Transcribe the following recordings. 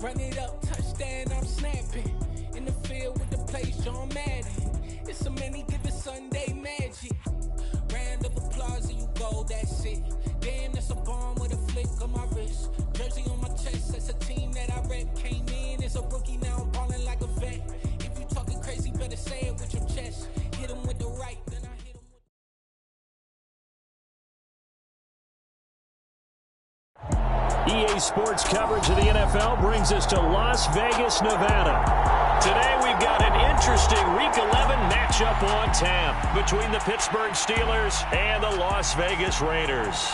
Run it up, touchdown, I'm snapping. In the field with the plays, John Madden. It's so many give it Sunday magic. Round of applause and you go, that's it. Damn, that's a bomb with a flick on my wrist. Jersey on my chest, that's a team that I rep. Came in as a rookie, now I'm balling like a vet. If you talking crazy, better say it with your chest. Hit him with the right, then I hit him with... EA Sports coverage of the NFL brings us to Las Vegas, Nevada. Today we've got an interesting Week 11 matchup on tap between the Pittsburgh Steelers and the Las Vegas Raiders.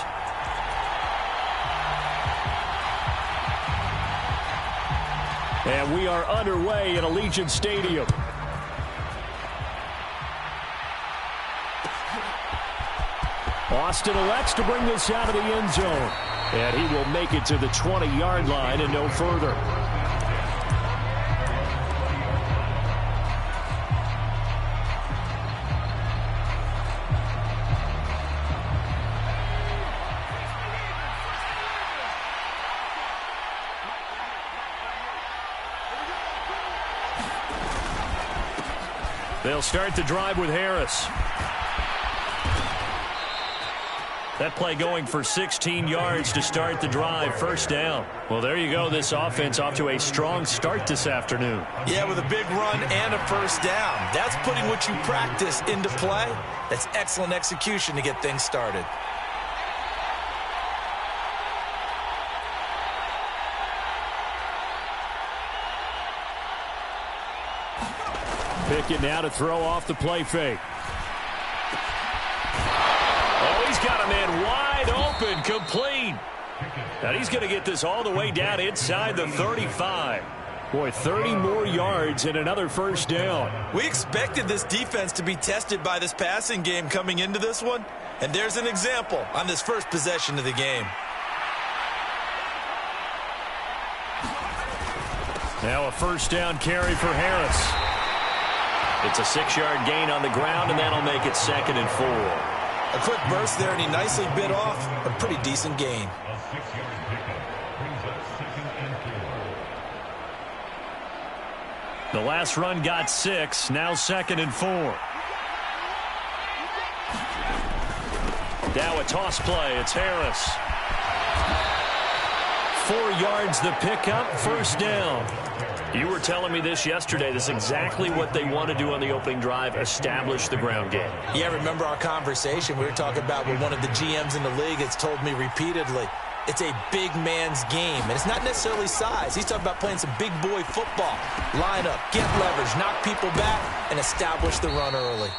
And we are underway at Allegiant Stadium. Austin elects to bring this out of the end zone. And he will make it to the 20-yard line and no further. They'll start the drive with Harris. That play going for 16 yards to start the drive. First down. Well, there you go. This offense off to a strong start this afternoon. Yeah, with a big run and a first down. That's putting what you practice into play. That's excellent execution to get things started. Pickett now to throw off the play fake. Oh, he's got a man wide open, complete. And he's going to get this all the way down inside the 35. Boy, 30 more yards and another first down. We expected this defense to be tested by this passing game coming into this one. And there's an example on this first possession of the game. Now a first down carry for Harris. It's a 6-yard gain on the ground, and that'll make it 2nd and 4. A quick burst there, and he nicely bit off a pretty decent gain. The last run got 6, now 2nd and 4. Now a toss play, it's Harris. 4 yards the pickup, first down. You were telling me this yesterday. This is exactly what they want to do on the opening drive, establish the ground game. Yeah, remember our conversation we were talking about with one of the GMs in the league has told me repeatedly, it's a big man's game, and it's not necessarily size. He's talking about playing some big boy football. Line up, get leverage, knock people back, and establish the run early.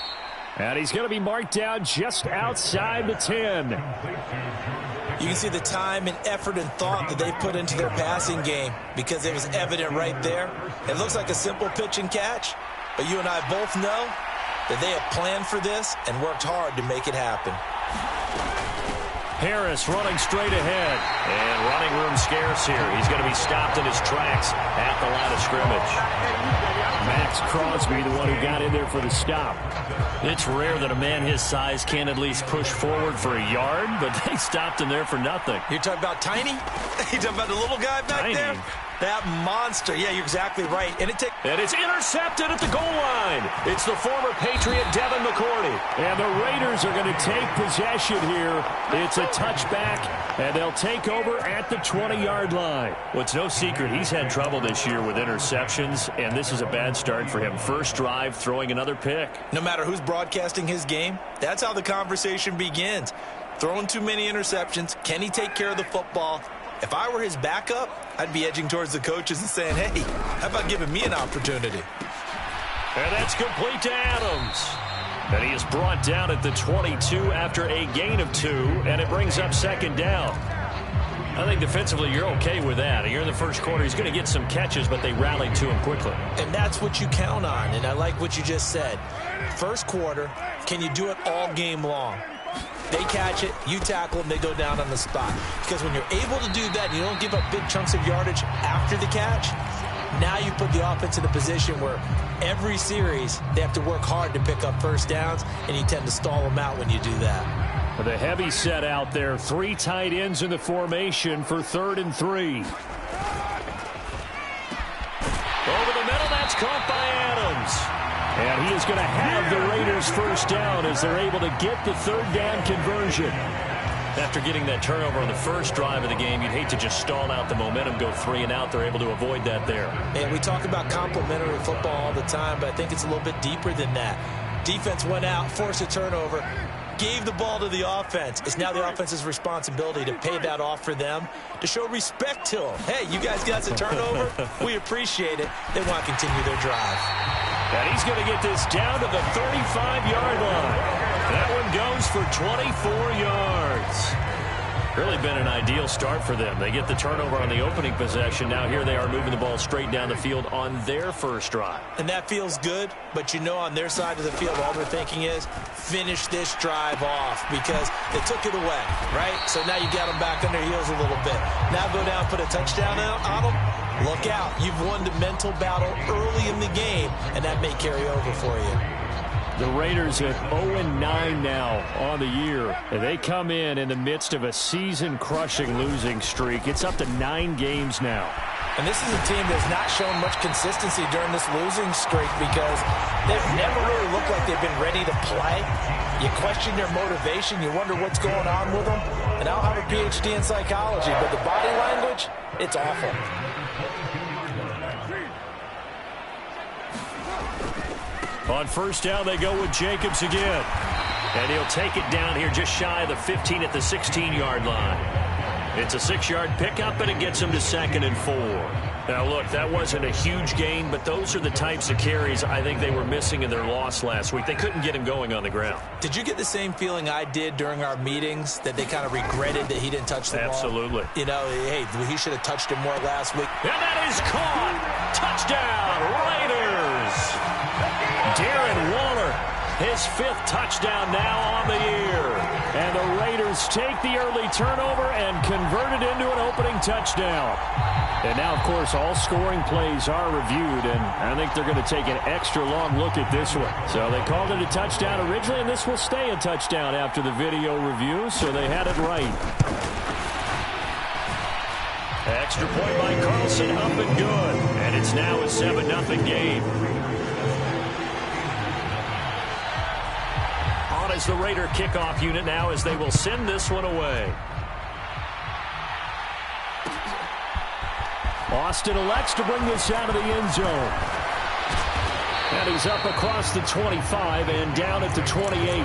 And he's going to be marked down just outside the 10. You can see the time and effort and thought that they put into their passing game because it was evident right there. It looks like a simple pitch and catch, but you and I both know that they have planned for this and worked hard to make it happen. Harris running straight ahead. And running room scarce here. He's going to be stopped in his tracks at the line of scrimmage. Max Crosby, the one who got in there for the stop. It's rare that a man his size can at least push forward for a yard, but they stopped him there for nothing. You're talking about Tiny? You're talking about the little guy back Tiny. there? That monster. Yeah, you're exactly right. And it's intercepted at the goal line. It's the former Patriot Devin McCourty. And the Raiders are going to take possession here. It's a touchback, and they'll take over at the 20-yard line. Well, it's no secret he's had trouble this year with interceptions, and this is a bad start for him. First drive, throwing another pick. No matter who's broadcasting his game, that's how the conversation begins. Throwing too many interceptions. Can he take care of the football? If I were his backup, I'd be edging towards the coaches and saying, hey, how about giving me an opportunity? And that's complete to Adams. And he is brought down at the 22 after a gain of 2, and it brings up 2nd down. I think defensively you're okay with that. You're in the first quarter. He's going to get some catches, but they rallied to him quickly. And that's what you count on, and I like what you just said. First quarter, can you do it all game long? They catch it, you tackle them, they go down on the spot. Because when you're able to do that, you don't give up big chunks of yardage after the catch, now you put the offense in a position where every series they have to work hard to pick up first downs, and you tend to stall them out when you do that. The heavy set out there, 3 tight ends in the formation for 3rd and 3. Over the middle, that's caught by Adams. And he is going to have the Raiders first down as they're able to get the third down conversion. After getting that turnover on the first drive of the game, you'd hate to just stall out the momentum, go 3 and out. They're able to avoid that there. And we talk about complementary football all the time, but I think it's a little bit deeper than that. Defense went out, forced a turnover, gave the ball to the offense. It's now the offense's responsibility to pay that off for them, to show respect to them. Hey, you guys got the turnover? We appreciate it. They want to continue their drive. And he's going to get this down to the 35-yard line. That one goes for 24 yards. Really been an ideal start for them. They get the turnover on the opening possession. Now here they are moving the ball straight down the field on their first drive. And that feels good, but you know on their side of the field all they're thinking is finish this drive off because they took it away, right? So now you got them back on their heels a little bit. Now go down, put a touchdown on them. Look out. You've won the mental battle early in the game, and that may carry over for you. The Raiders at 0-9 now on the year. They come in the midst of a season-crushing losing streak. It's up to 9 games now. And this is a team that's not shown much consistency during this losing streak because they've never really looked like they've been ready to play. You question their motivation. You wonder what's going on with them. And I'll have a PhD in psychology, but the body language, it's awful. On first down, they go with Jacobs again. And he'll take it down here just shy of the 15 at the 16-yard line. It's a 6-yard pickup, and it gets him to 2nd and 4. Now, look, that wasn't a huge gain, but those are the types of carries I think they were missing in their loss last week. They couldn't get him going on the ground. Did you get the same feeling I did during our meetings, that they kind of regretted that he didn't touch the ball? Absolutely. You know, hey, he should have touched it more last week. And that is caught. Touchdown, Raiders. Darren Waller, his 5th touchdown now on the year. And the Raiders take the early turnover and convert it into an opening touchdown. And now, of course, all scoring plays are reviewed, and I think they're going to take an extra long look at this one. So they called it a touchdown originally, and this will stay a touchdown after the video review, so they had it right. Extra point by Carlson, up and good. And it's now a 7-0 game. On is the Raider kickoff unit now as they will send this one away. Austin elects to bring this out of the end zone. And he's up across the 25 and down at the 28.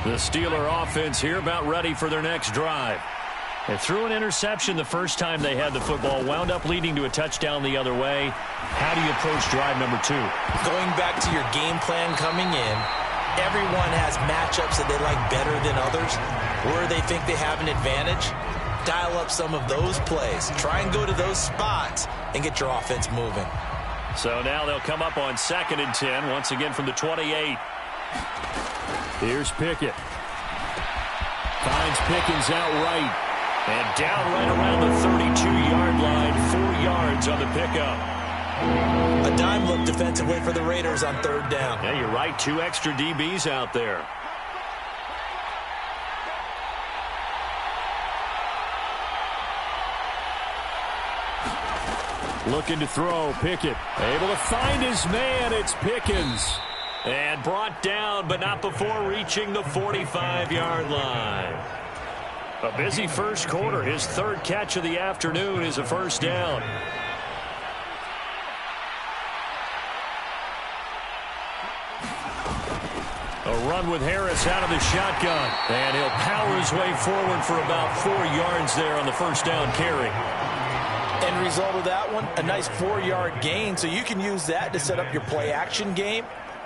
The Steeler offense here about ready for their next drive. They threw an interception the first time they had the football, wound up leading to a touchdown the other way. How do you approach drive number 2? Going back to your game plan coming in, everyone has matchups that they like better than others, where they think they have an advantage. Dial up some of those plays. Try and go to those spots and get your offense moving. So now they'll come up on 2nd and 10, once again from the 28. Here's Pickett. Finds Pickens out right. And down right around the 32-yard line, 4 yards on the pickup. A dime look defensively for the Raiders on 3rd down. Yeah, you're right. 2 extra DBs out there. Looking to throw, Pickett. Able to find his man, it's Pickens. And brought down, but not before reaching the 45-yard line. A busy first quarter. His 3rd catch of the afternoon is a first down. A run with Harris out of the shotgun. And he'll power his way forward for about 4 yards there on the first down carry. End result of that one, a nice 4-yard gain. So you can use that to set up your play-action game.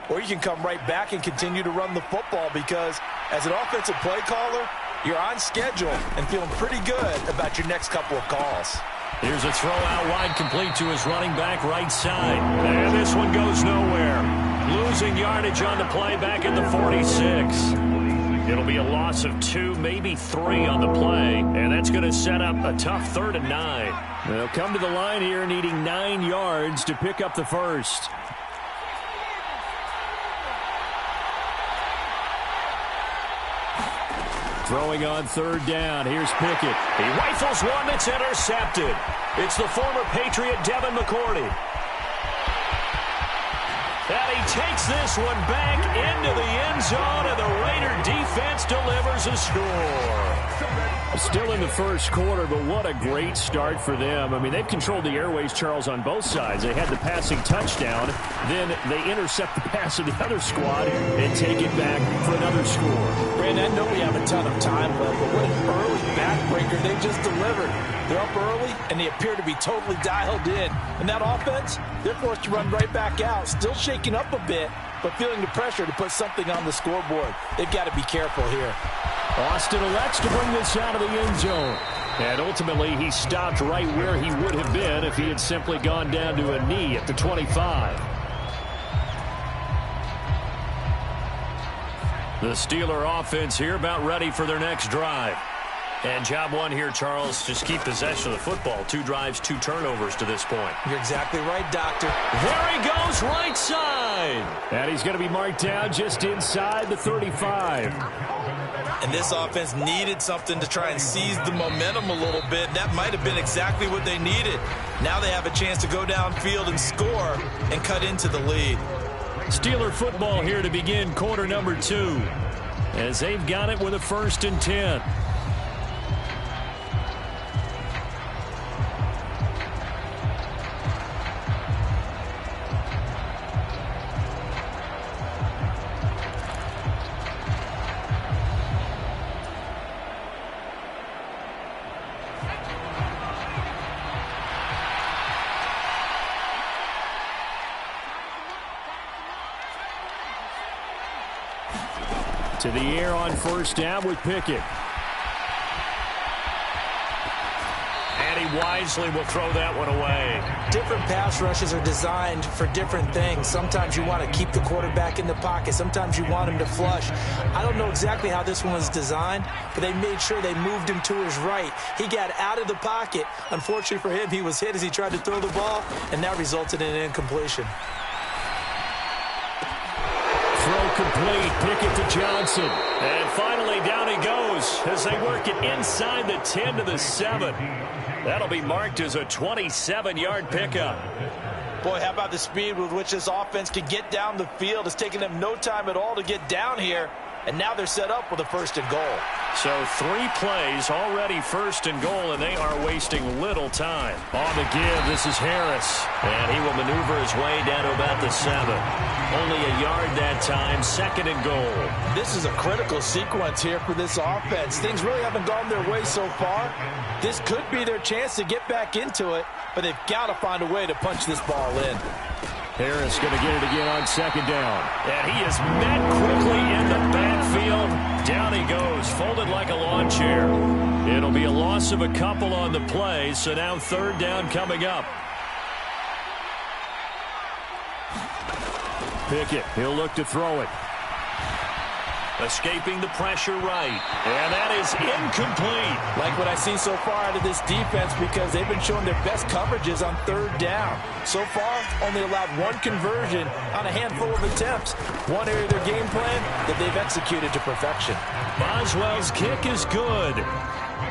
Or you can come right back and continue to run the football because as an offensive play caller, you're on schedule and feeling pretty good about your next couple of calls. Here's a throw out wide, complete to his running back right side. And this one goes nowhere. Losing yardage on the play back at the 46. It'll be a loss of 2, maybe 3 on the play. And that's going to set up a tough 3rd and 9. They'll come to the line here needing 9 yards to pick up the first. Throwing on third down. Here's Pickett. He rifles one that's intercepted. It's the former Patriot Devin McCourty. And he takes this one back into the end zone, and the Raider defense delivers a score. Still in the first quarter, but what a great start for them. I mean, they've controlled the airways, Charles, on both sides. They had the passing touchdown. Then they intercept the pass of the other squad and take it back for another score. Brandon, I know we have a ton of time left, but what an early backbreaker they just delivered. They're up early, and they appear to be totally dialed in. And that offense, they're forced to run right back out, still shaking up a bit, but feeling the pressure to put something on the scoreboard. They've got to be careful here. Austin elects to bring this out of the end zone. And ultimately, he stopped right where he would have been if he had simply gone down to a knee at the 25. The Steeler offense here about ready for their next drive. And job one here, Charles, just keep possession of the football. 2 drives, 2 turnovers to this point. You're exactly right, Doctor. There he goes, right side. And he's going to be marked down just inside the 35. And this offense needed something to try and seize the momentum a little bit. That might have been exactly what they needed. Now they have a chance to go downfield and score and cut into the lead. Steeler football here to begin quarter number 2. As they've got it with a 1st and 10. To the air on 1st down with Pickett. And he wisely will throw that one away. Different pass rushes are designed for different things. Sometimes you want to keep the quarterback in the pocket. Sometimes you want him to flush. I don't know exactly how this one was designed, but they made sure they moved him to his right. He got out of the pocket. Unfortunately for him, he was hit as he tried to throw the ball, and that resulted in an incompletion. Throw complete. Pickett to Johnson. And finally down he goes as they work it inside the 10 to the 7. That'll be marked as a 27-yard pickup. Boy, how about the speed with which this offense can get down the field? It's taken them no time at all to get down here. And now they're set up with a 1st and goal. So 3 plays already 1st and goal, and they are wasting little time. On the give, this is Harris. And he will maneuver his way down to about the 7. Only a yard that time, 2nd and goal. This is a critical sequence here for this offense. Things really haven't gone their way so far. This could be their chance to get back into it, but they've got to find a way to punch this ball in. Harris going to get it again on 2nd down. And he is met quickly in the backfield. Down he goes, folded like a lawn chair. It'll be a loss of a couple on the play, so now 3rd down coming up. Pickett, he'll look to throw it. Escaping the pressure right. And that is incomplete. Like what I've seen so far out of this defense, because they've been showing their best coverages on 3rd down. So far, only allowed 1 conversion on a handful of attempts. One area of their game plan that they've executed to perfection. Boswell's kick is good.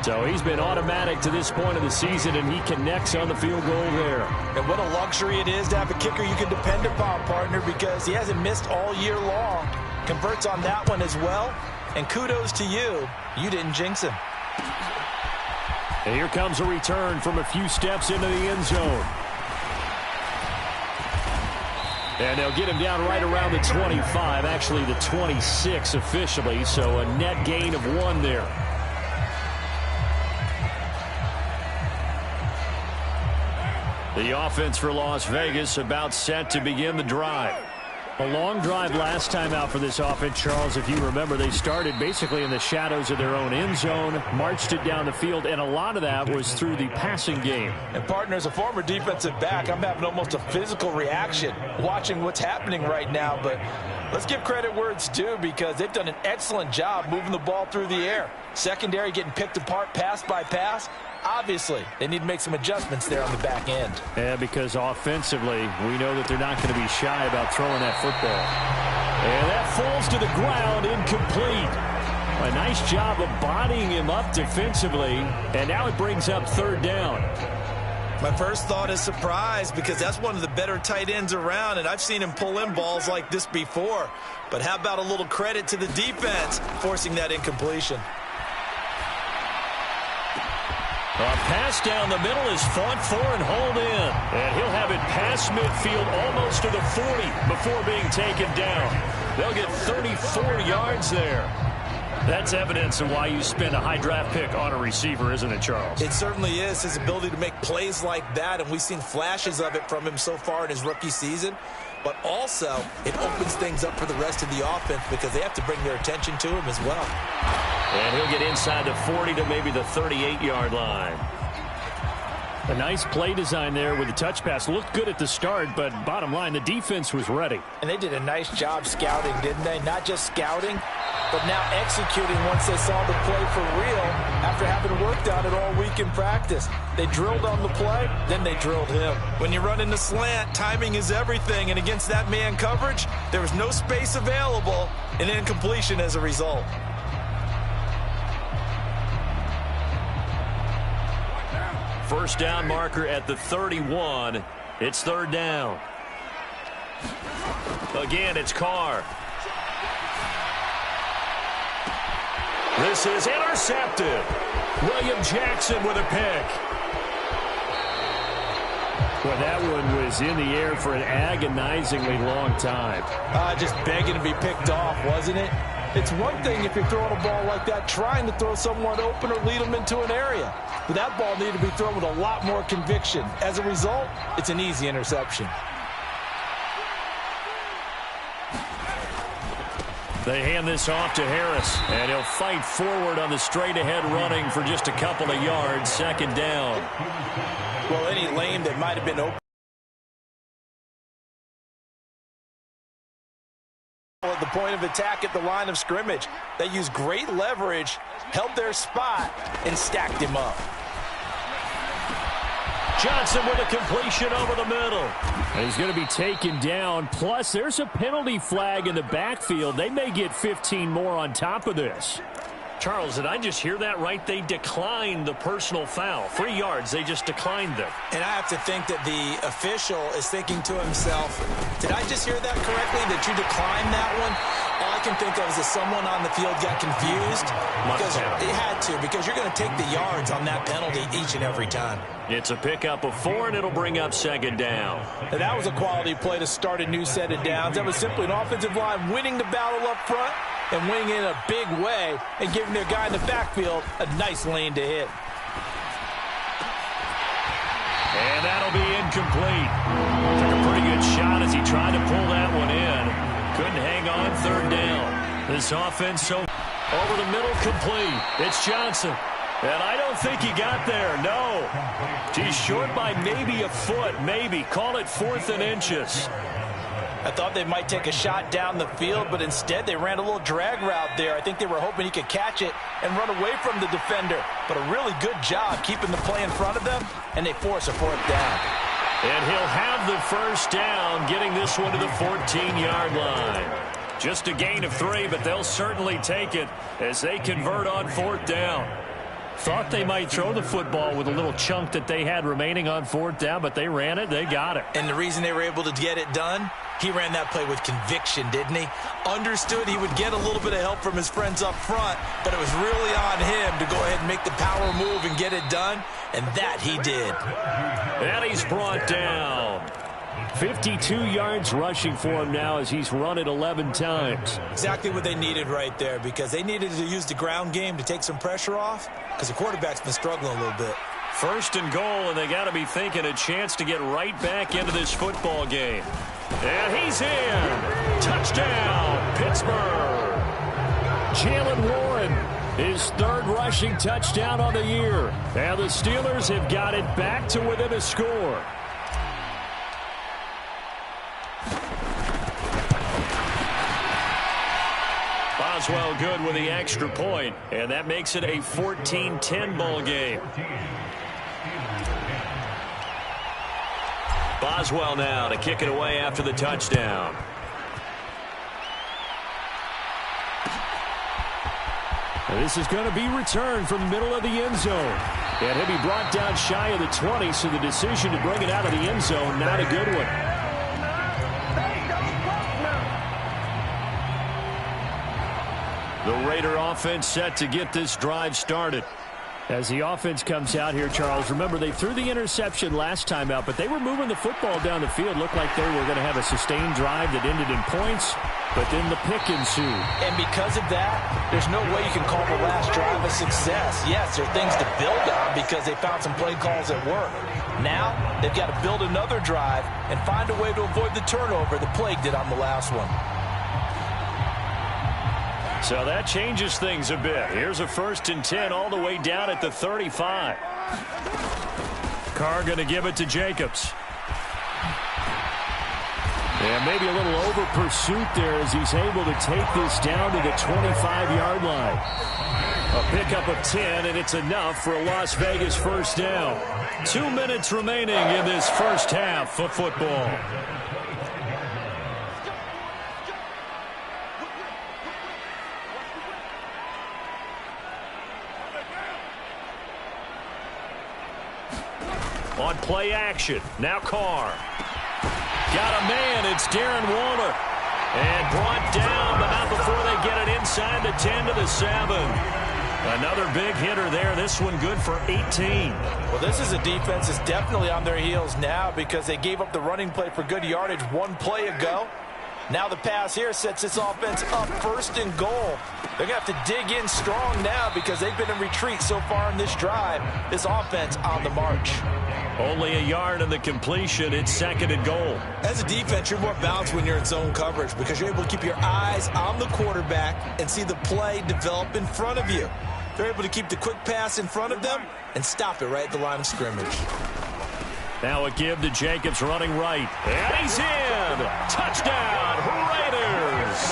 So he's been automatic to this point of the season, and he connects on the field goal there. And what a luxury it is to have a kicker you can depend upon, partner, because he hasn't missed all year long. Converts on that one as well. And kudos to you. You didn't jinx him. And here comes a return from a few steps into the end zone. And they'll get him down right around the 25, actually the 26 officially, so a net gain of 1 there. The offense for Las Vegas about set to begin the drive. A long drive last time out for this offense, Charles. If you remember, they started basically in the shadows of their own end zone, marched it down the field, and a lot of that was through the passing game. And partner, as a former defensive back, I'm having almost a physical reaction watching what's happening right now. But let's give credit where it's due, because they've done an excellent job moving the ball through the air. Secondary getting picked apart pass by pass. Obviously, they need to make some adjustments there on the back end. Yeah, because offensively, we know that they're not going to be shy about throwing that football. And that falls to the ground, incomplete. A nice job of bodying him up defensively, and now it brings up third down. My first thought is surprise, because that's one of the better tight ends around, and I've seen him pull in balls like this before. But how about a little credit to the defense forcing that incompletion? A pass down the middle is fought for and hauled in. And he'll have it past midfield almost to the 40 before being taken down. They'll get 34 yards there. That's evidence of why you spend a high draft pick on a receiver, isn't it, Charles? It certainly is. His ability to make plays like that, and we've seen flashes of it from him so far in his rookie season. But also, it opens things up for the rest of the offense because they have to bring their attention to him as well. And he'll get inside the 40 to maybe the 38-yard line. A nice play design there with the touch pass. Looked good at the start, but bottom line, the defense was ready. And they did a nice job scouting, didn't they? Not just scouting, but now executing once they saw the play for real after having worked on it all week in practice. They drilled on the play, then they drilled him. When you run in the slant, timing is everything, and against that man coverage, there was no space available, and incompletion as a result. First down marker at the 31. It's third down. Again, it's Carr. This is intercepted. William Jackson with a pick. Well, that one was in the air for an agonizingly long time. Just begging to be picked off, wasn't it? It's one thing if you're throwing a ball like that, trying to throw someone open or lead them into an area. But that ball needed to be thrown with a lot more conviction. As a result, it's an easy interception. They hand this off to Harris, and he'll fight forward on the straight-ahead running for just a couple of yards. Second down. Well, any lane that might have been open at the point of attack at the line of scrimmage. They used great leverage, held their spot, and stacked him up. Johnson with a completion over the middle. And he's going to be taken down. Plus, there's a penalty flag in the backfield. They may get 15 more on top of this. Charles, did I just hear that right? They declined the personal foul. 3 yards, they just declined them. And I have to think that the official is thinking to himself, did I just hear that correctly, that you declined that one? All I can think of is that someone on the field got confused. Because it had to, because you're going to take the yards on that penalty each and every time. It's a pickup of 4, and it'll bring up second down. And that was a quality play to start a new set of downs. That was simply an offensive line winning the battle up front and winning in a big way and giving their guy in the backfield a nice lane to hit. And that'll be incomplete. Took a pretty good shot as he tried to pull that one in. Couldn't hang on third down. This offense so over the middle complete. It's Johnson. And I don't think he got there, no. He's short by maybe a foot, maybe. Call it 4th and inches. I thought they might take a shot down the field, but instead they ran a little drag route there. I think they were hoping he could catch it and run away from the defender. But a really good job keeping the play in front of them, and they force a 4th down. And he'll have the first down, getting this one to the 14-yard line. Just a gain of 3, but they'll certainly take it as they convert on 4th down. Thought they might throw the football with a little chunk that they had remaining on 4th down, but they ran it, they got it. And the reason they were able to get it done, he ran that play with conviction, didn't he? Understood he would get a little bit of help from his friends up front, but it was really on him to go ahead and make the power move and get it done, and that he did. And he's brought down. 52 yards rushing for him now as he's run it 11 times. Exactly what they needed right there, because they needed to use the ground game to take some pressure off, because the quarterback's been struggling a little bit. First and goal, and they got to be thinking a chance to get right back into this football game. And he's in. Touchdown, Pittsburgh. Jalen Warren, his 3rd rushing touchdown on the year. And the Steelers have got it back to within a score. Boswell good with the extra point, and that makes it a 14-10 ball game. Boswell now to kick it away after the touchdown. This is going to be returned from the middle of the end zone. And he'll be brought down shy of the 20, so the decision to bring it out of the end zone, not a good one. The Raider offense set to get this drive started. As the offense comes out here, Charles, remember they threw the interception last time out, but they were moving the football down the field. Looked like they were going to have a sustained drive that ended in points, but then the pick ensued. And because of that, there's no way you can call the last drive a success. Yes, there are things to build on because they found some play calls that work. Now, they've got to build another drive and find a way to avoid the turnover the Plague did on the last one. So that changes things a bit. Here's a 1st and 10 all the way down at the 35. Carr going to give it to Jacobs. And maybe a little over pursuit there as he's able to take this down to the 25-yard line. A pickup of 10, and it's enough for a Las Vegas first down. 2 minutes remaining in this first half of football. On play action, now Carr. Got a man, it's Darren Waller. And brought down, but not before they get it inside the 10 to the 7. Another big hitter there, this one good for 18. Well, this is a defense that's definitely on their heels now because they gave up the running play for good yardage one play ago. Now the pass here sets this offense up 1st and goal. They're going to have to dig in strong now because they've been in retreat so far in this drive. This offense on the march. Only a yard of the completion. It's 2nd and goal. As a defense, you're more balanced when you're in zone coverage because you're able to keep your eyes on the quarterback and see the play develop in front of you. They're able to keep the quick pass in front of them and stop it right at the line of scrimmage. Now a give to Jacobs running right. And he's in. Touchdown, Raiders.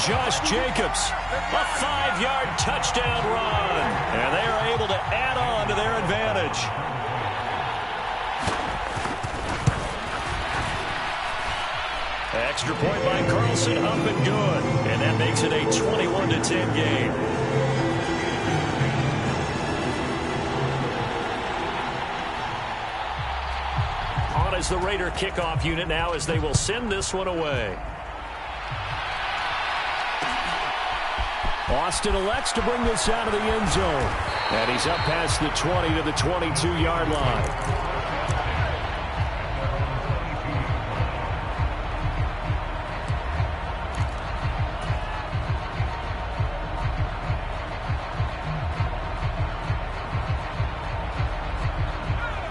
Josh Jacobs, a 5-yard touchdown run. And they are able to add on to their advantage. Extra point by Carlson, up and good. And that makes it a 21-10 game. On is the Raider kickoff unit now as they will send this one away. Austin elects to bring this out of the end zone. And he's up past the 20 to the 22-yard line.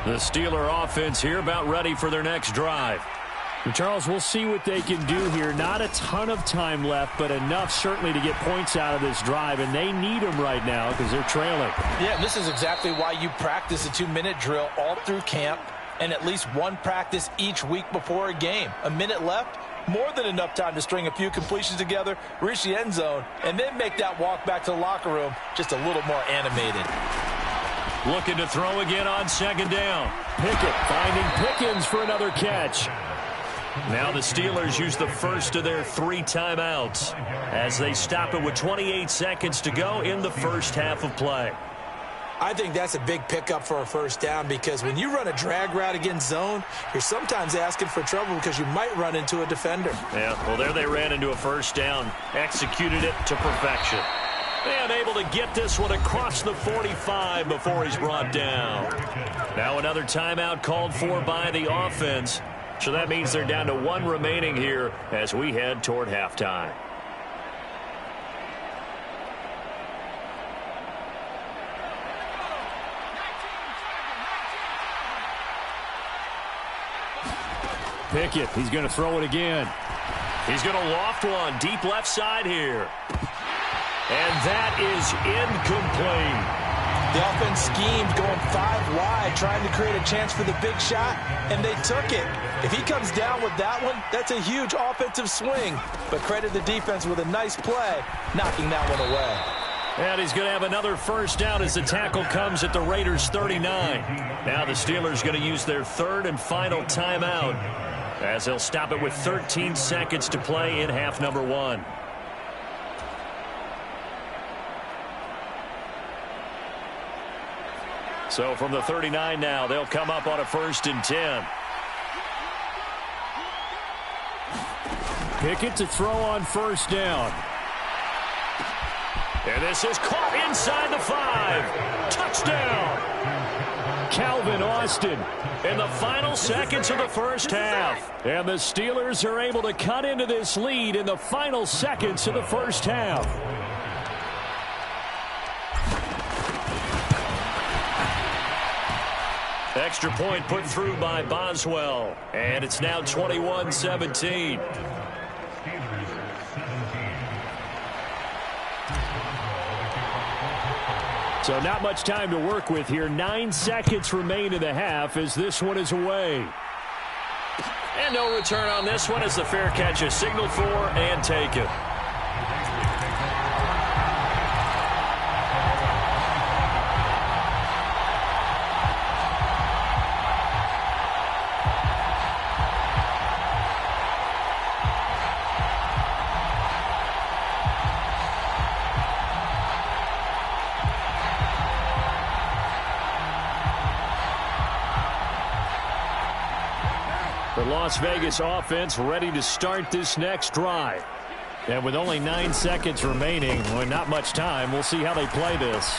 The Steeler offense here about ready for their next drive. And Charles, we'll see what they can do here. Not a ton of time left, but enough certainly to get points out of this drive, and they need them right now because they're trailing. Yeah, this is exactly why you practice a 2-minute drill all through camp and at least one practice each week before a game. A minute left, more than enough time to string a few completions together, reach the end zone, and then make that walk back to the locker room just a little more animated. Looking to throw again on 2nd down. Pickett finding Pickens for another catch. Now the Steelers use the first of their 3 timeouts as they stop it with 28 seconds to go in the first half of play. I think that's a big pickup for a first down because when you run a drag route against zone, you're sometimes asking for trouble because you might run into a defender. Yeah, well, there they ran into a first down, executed it to perfection. And able to get this one across the 45 before he's brought down. Now another timeout called for by the offense. So that means they're down to 1 remaining here as we head toward halftime. Pickett, he's going to throw it again. He's going to loft one deep left side here. And that is incomplete. The offense schemed going 5 wide, trying to create a chance for the big shot, and they took it. If he comes down with that one, that's a huge offensive swing. But credit the defense with a nice play, knocking that one away. And he's going to have another first down as the tackle comes at the Raiders' 39. Now the Steelers going to use their 3rd and final timeout as they'll stop it with 13 seconds to play in half number 1. So from the 39 now, they'll come up on a 1st and 10. Pickett to throw on 1st down. And this is caught inside the 5. Touchdown! Calvin Austin in the final seconds of the 1st half. And the Steelers are able to cut into this lead in the final seconds of the 1st half. Extra point put through by Boswell. And it's now 21-17. So not much time to work with here. 9 seconds remain in the half as this one is away. And no return on this one as the fair catch is signaled for and taken. The Las Vegas offense ready to start this next drive. And with only 9 seconds remaining, well, not much time, we'll see how they play this.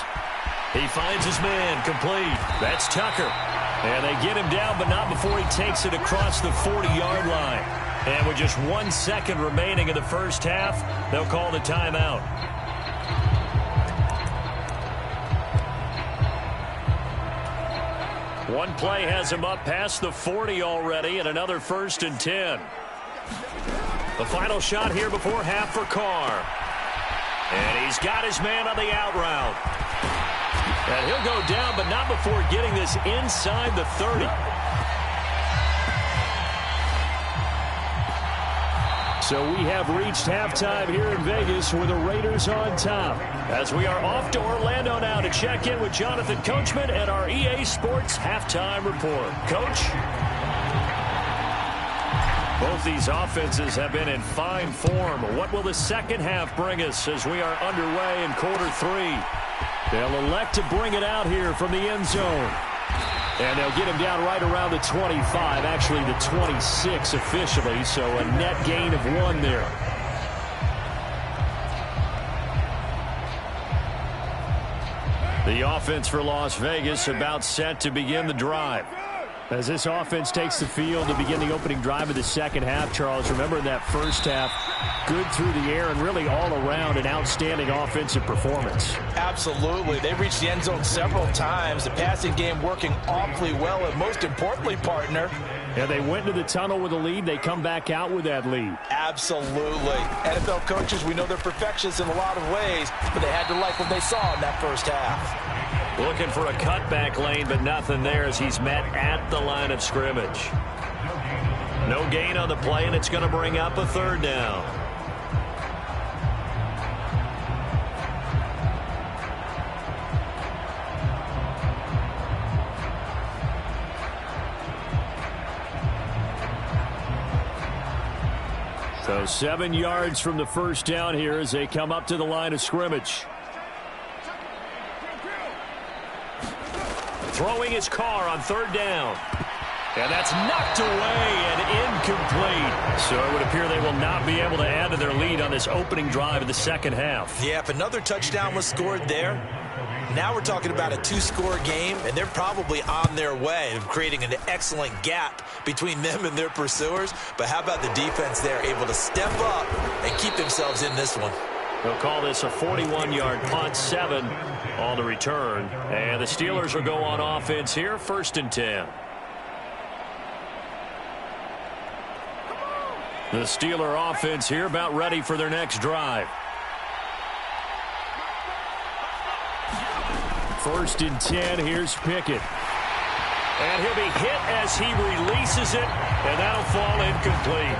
He finds his man complete. That's Tucker. And they get him down, but not before he takes it across the 40-yard line. And with just 1 second remaining in the 1st half, they'll call the timeout. One play has him up past the 40 already, and another 1st and 10. The final shot here before half for Carr. And he's got his man on the out route. And he'll go down, but not before getting this inside the 30. So we have reached halftime here in Vegas with the Raiders on top. As we are off to Orlando now to check in with Jonathan Coachman and our EA Sports Halftime Report. Coach? Both these offenses have been in fine form. What will the second half bring us as we are underway in quarter 3? They'll elect to bring it out here from the end zone. And they'll get him down right around the 25, actually the 26 officially, so a net gain of 1 there. The offense for Las Vegas about set to begin the drive. As this offense takes the field to begin the opening drive of the second half, Charles, remember in that first half, good through the air and really all around an outstanding offensive performance. Absolutely. They reached the end zone several times. The passing game working awfully well, and most importantly, partner. Yeah, they went to the tunnel with a lead. They come back out with that lead. Absolutely. NFL coaches, we know they're perfectionists in a lot of ways, but they had to like what they saw in that first half. Looking for a cutback lane, but nothing there as he's met at the line of scrimmage. No gain on the play, and it's going to bring up a 3rd down. So 7 yards from the first down here as they come up to the line of scrimmage. Throwing his Carr on 3rd down. And that's knocked away and incomplete. So it would appear they will not be able to add to their lead on this opening drive of the second half. Yeah, if another touchdown was scored there, now we're talking about a 2-score game, and they're probably on their way of creating an excellent gap between them and their pursuers. But how about the defense there, able to step up and keep themselves in this one? They'll call this a 41-yard punt, 7 on the return. And the Steelers will go on offense here, 1st and 10. The Steeler offense here about ready for their next drive. 1st and 10, here's Pickett. And he'll be hit as he releases it, and that'll fall incomplete.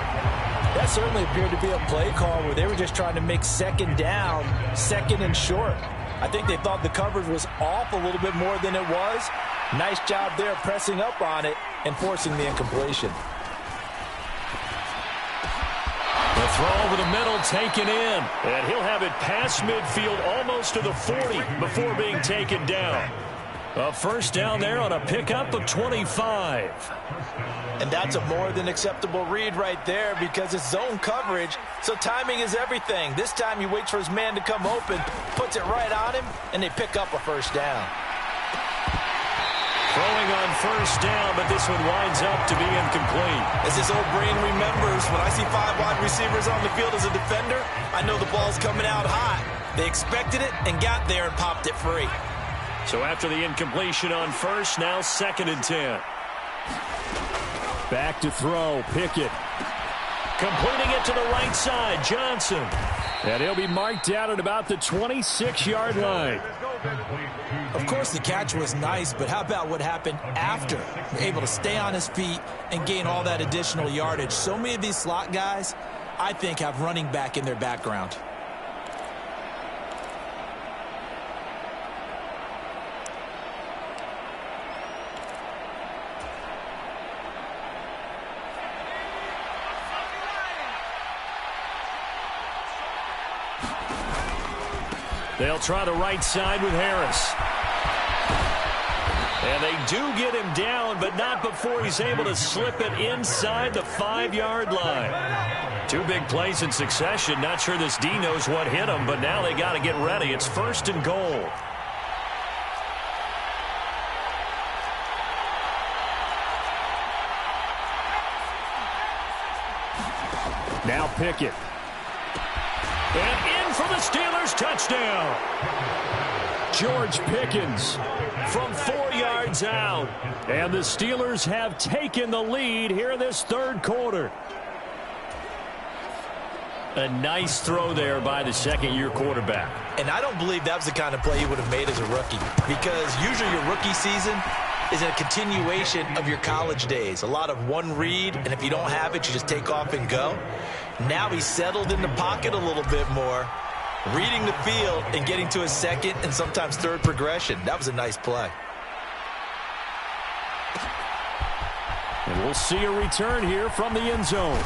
That certainly appeared to be a play call where they were just trying to make 2nd down, 2nd and short. I think they thought the coverage was off a little bit more than it was. Nice job there pressing up on it and forcing the incompletion. The throw over the middle taken in, and he'll have it past midfield almost to the 40 before being taken down. A first down there on a pickup of 25. And that's a more than acceptable read right there because it's zone coverage, so timing is everything. This time he waits for his man to come open, puts it right on him, and they pick up a first down. Throwing on first down, but this one winds up to be incomplete. As this old brain remembers, when I see 5 wide receivers on the field as a defender, I know the ball's coming out hot. They expected it and got there and popped it free. So after the incompletion on first, now 2nd and 10. Back to throw, Pickett. Completing it to the right side, Johnson. And he'll be marked out at about the 26-yard line. Of course, the catch was nice, but how about what happened after? Able to stay on his feet and gain all that additional yardage. So many of these slot guys, I think, have running back in their background. They'll try the right side with Harris. And they do get him down, but not before he's able to slip it inside the 5-yard line. 2 big plays in succession. Not sure this D knows what hit him, but now they got to get ready. It's 1st and goal. Now Pickett. And in for the Steelers, touchdown. George Pickens from 4 yards out. And the Steelers have taken the lead here in this 3rd quarter. A nice throw there by the 2nd-year quarterback. And I don't believe that was the kind of play he would have made as a rookie, because usually your rookie season is a continuation of your college days. A lot of one read, and if you don't have it, you just take off and go. Now he's settled in the pocket a little bit more, reading the field and getting to his 2nd and sometimes 3rd progression. That was a nice play. And we'll see a return here from the end zone.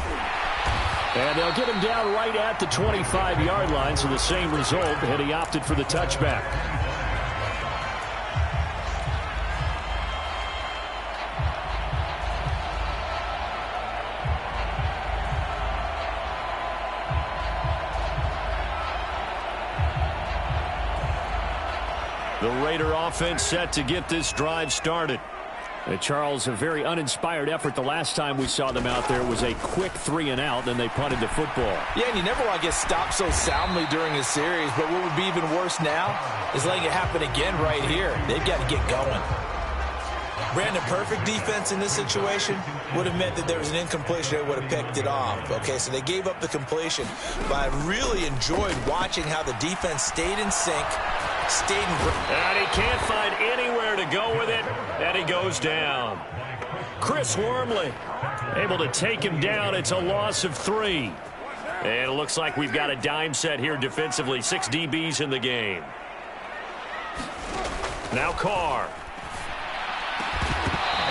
And they'll get him down right at the 25-yard line, so the same result, and he opted for the touchback. The Raider offense set to get this drive started. Charles, a very uninspired effort the last time we saw them out there. Was a quick 3-and-out, then they punted the football. Yeah, and you never want to get stopped so soundly during a series, but what would be even worse now is letting it happen again right here. They've got to get going. Brandon, perfect defense in this situation would have meant that there was an incompletion that would have picked it off. Okay, so they gave up the completion, but I really enjoyed watching how the defense stayed in sync, stayed in... And he can't find anywhere to go with it, and he goes down. Chris Wormley able to take him down. It's a loss of 3. And it looks like we've got a dime set here defensively. 6 DBs in the game. Now Carr.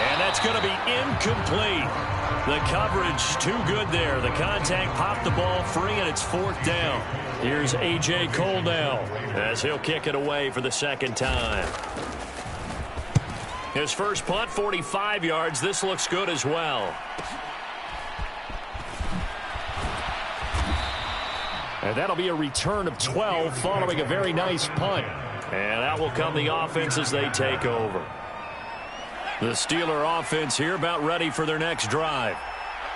And that's going to be incomplete. The coverage too good there. The contact popped the ball free, and it's 4th down. Here's A.J. Cole now as he'll kick it away for the 2nd time. His first punt, 45 yards. This looks good as well. And that'll be a return of 12 following a very nice punt. And out will come the offense as they take over. The Steeler offense here about ready for their next drive.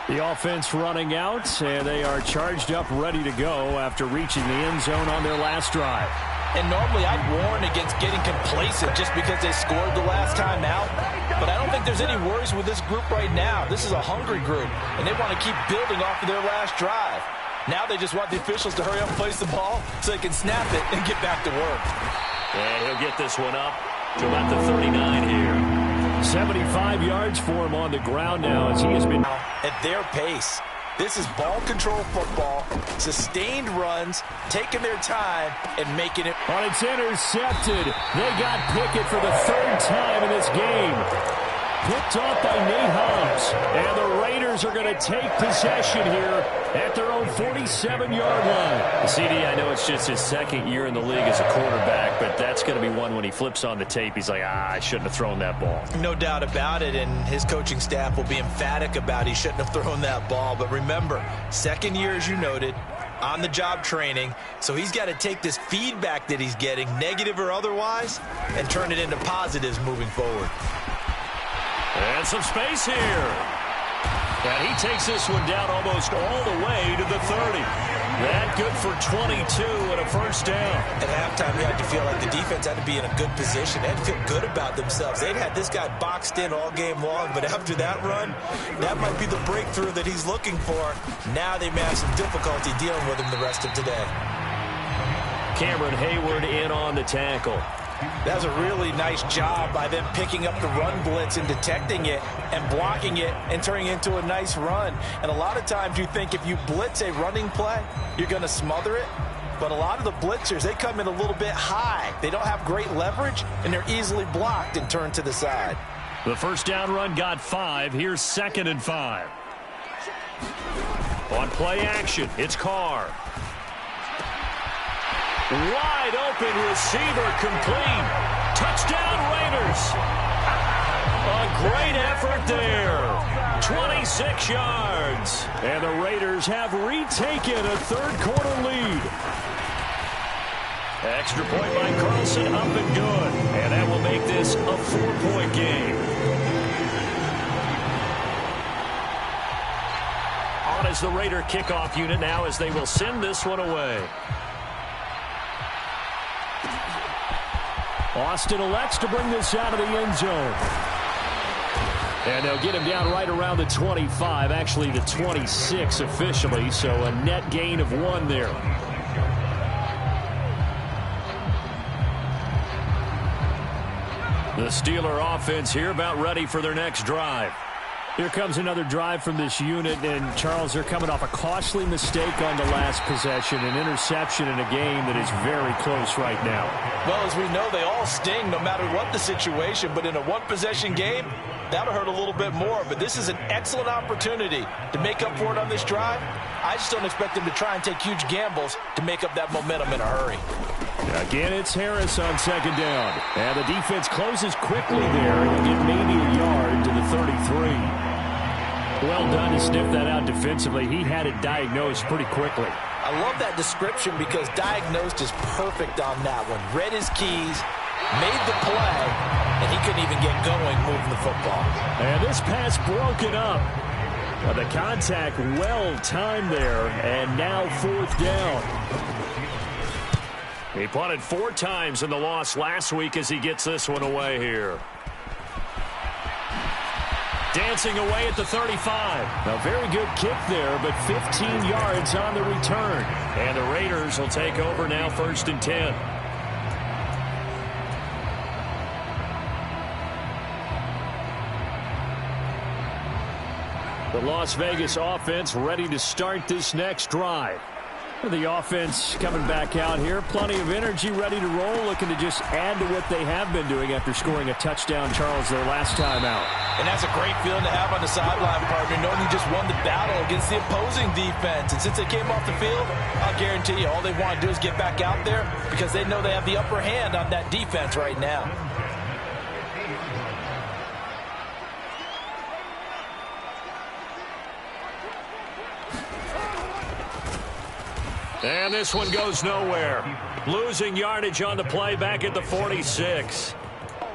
The offense running out, and they are charged up, ready to go after reaching the end zone on their last drive. And normally I'd warn against getting complacent just because they scored the last time out. But I don't think there's any worries with this group right now. This is a hungry group, and they want to keep building off of their last drive. Now they just want the officials to hurry up and place the ball so they can snap it and get back to work. And he'll get this one up to about the 39 here. 75 yards for him on the ground now as he has been... At their pace. This is ball control football, sustained runs, taking their time, and making it... It's intercepted. They got Pickett for the 3rd time in this game. picked off by Nate Hobbs. And the Raiders are going to take possession here at their own 47-yard line. CD, I know it's just his second year in the league as a quarterback, but that's going to be one when he flips on the tape. He's like, I shouldn't have thrown that ball. No doubt about it, and his coaching staff will be emphatic about he shouldn't have thrown that ball. But remember, second year, as you noted, on-the-job training, so he's got to take this feedback that he's getting, negative or otherwise, and turn it into positives moving forward. And some space here. And he takes this one down almost all the way to the 30. That good for 22 and a first down. At halftime, you had to feel like the defense had to be in a good position. They had to feel good about themselves. They'd had this guy boxed in all game long, but after that run, that might be the breakthrough that he's looking for. Now they may have some difficulty dealing with him the rest of today. Cameron Hayward in on the tackle. That was a really nice job by them picking up the run blitz and detecting it and blocking it and turning it into a nice run. And a lot of times you think if you blitz a running play, you're going to smother it. But a lot of the blitzers, they come in a little bit high. They don't have great leverage, and they're easily blocked and turned to the side. The first down run got 5. Here's 2nd and 5. On play action, it's Carr. Wide open receiver complete. Touchdown Raiders. A great effort there. 26 yards. And the Raiders have retaken a third-quarter lead. Extra point by Carlson, up and good. And that will make this a 4-point game. On is the Raider kickoff unit now as they will send this one away. Austin elects to bring this out of the end zone. And they'll get him down right around the 25, actually the 26 officially, so a net gain of 1 there. The Steeler offense here about ready for their next drive. Here comes another drive from this unit, and Charles, they're coming off a costly mistake on the last possession, an interception in a game that is very close right now. Well, as we know, they all sting no matter what the situation, but in a one-possession game, that'll hurt a little bit more. But this is an excellent opportunity to make up for it on this drive. I just don't expect them to try and take huge gambles to make up that momentum in a hurry. Again, it's Harris on 2nd down. And the defense closes quickly there. He'll get maybe a yard to the 33. Well done to sniff that out defensively. He had it diagnosed pretty quickly. I love that description because diagnosed is perfect on that one. Read his keys, made the play, and he couldn't even get going moving the football. And this pass broken up. The contact well timed there, and now 4th down. He punted 4 times in the loss last week as he gets this one away here. Dancing away at the 35. A very good kick there, but 15 yards on the return. And the Raiders will take over now 1st and 10. The Las Vegas offense ready to start this next drive. The offense coming back out here. Plenty of energy, ready to roll, looking to just add to what they have been doing after scoring a touchdown, Charles, their last time out. And that's a great feeling to have on the sideline, partner, knowing you just won the battle against the opposing defense. And since they came off the field, I'll guarantee you all they want to do is get back out there because they know they have the upper hand on that defense right now. And this one goes nowhere. Losing yardage on the play back at the 46.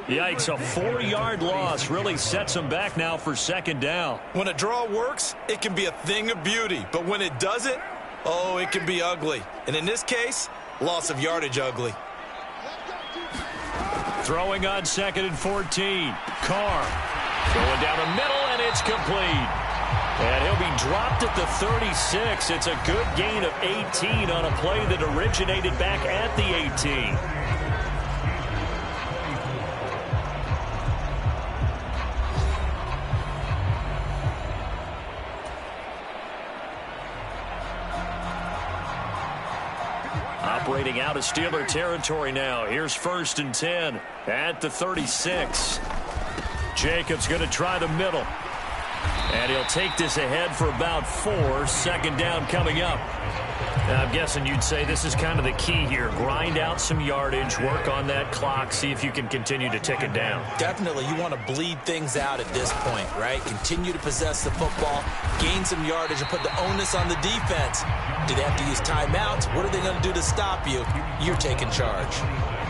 Yikes, a 4-yard loss really sets them back now for 2nd down. When a draw works, it can be a thing of beauty. But when it doesn't, oh, it can be ugly. And in this case, loss of yardage ugly. Throwing on 2nd and 14. Carr going down the middle, and it's complete. And he'll be dropped at the 36. It's a good gain of 18 on a play that originated back at the 18. Operating out of Steeler territory now. Here's 1st and 10 at the 36. Jacobs going to try the middle. And he'll take this ahead for about 4. Second down coming up. Now, I'm guessing you'd say this is kind of the key here. Grind out some yardage, work on that clock, see if you can continue to tick it down. Definitely. You want to bleed things out at this point, right? Continue to possess the football, gain some yardage, and put the onus on the defense. Do they have to use timeouts? What are they going to do to stop you? You're taking charge.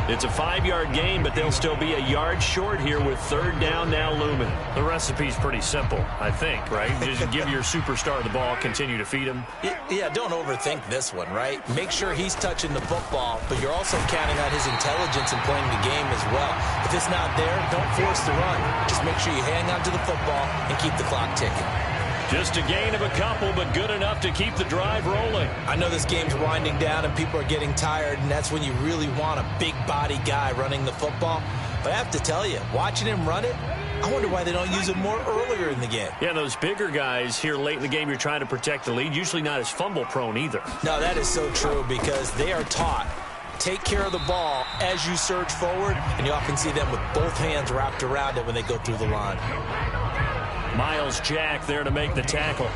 It's a 5-yard gain, but they'll still be a yard short here with third down now looming. The recipe's pretty simple, I think, right? Just give your superstar the ball, continue to feed him. Yeah, don't overthink this one, right? Make sure he's touching the football, but you're also counting on his intelligence in playing the game as well. If it's not there, don't force the run. Just make sure you hang on to the football and keep the clock ticking. Just a gain of a couple, but good enough to keep the drive rolling. I know this game's winding down and people are getting tired, and that's when you really want a big body guy running the football. But I have to tell you, watching him run it, I wonder why they don't use him more earlier in the game. Yeah, those bigger guys here late in the game, you're trying to protect the lead, usually not as fumble prone either. No, that is so true because they are taught. Take care of the ball as you surge forward, and you often see them with both hands wrapped around it when they go through the line. Miles Jack there to make the tackle.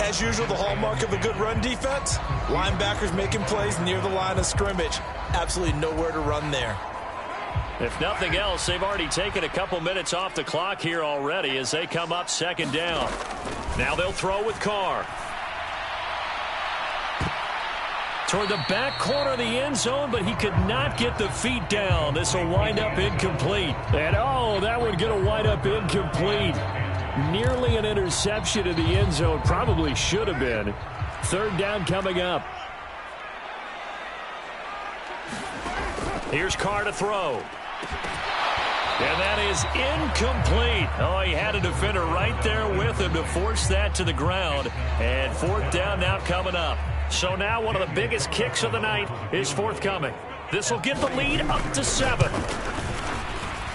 As usual, the hallmark of a good run defense, linebackers making plays near the line of scrimmage. Absolutely nowhere to run there. If nothing else, they've already taken a couple minutes off the clock here already as they come up second down. Now they'll throw with Carr. Toward the back corner of the end zone, but he could not get the feet down. This will wind up incomplete. And, oh, that one going to wind up incomplete. Nearly an interception in the end zone. Probably should have been. Third down coming up. Here's Carr to throw. And that is incomplete. Oh, he had a defender right there with him to force that to the ground. And fourth down now coming up. So now one of the biggest kicks of the night is forthcoming. This will get the lead up to 7.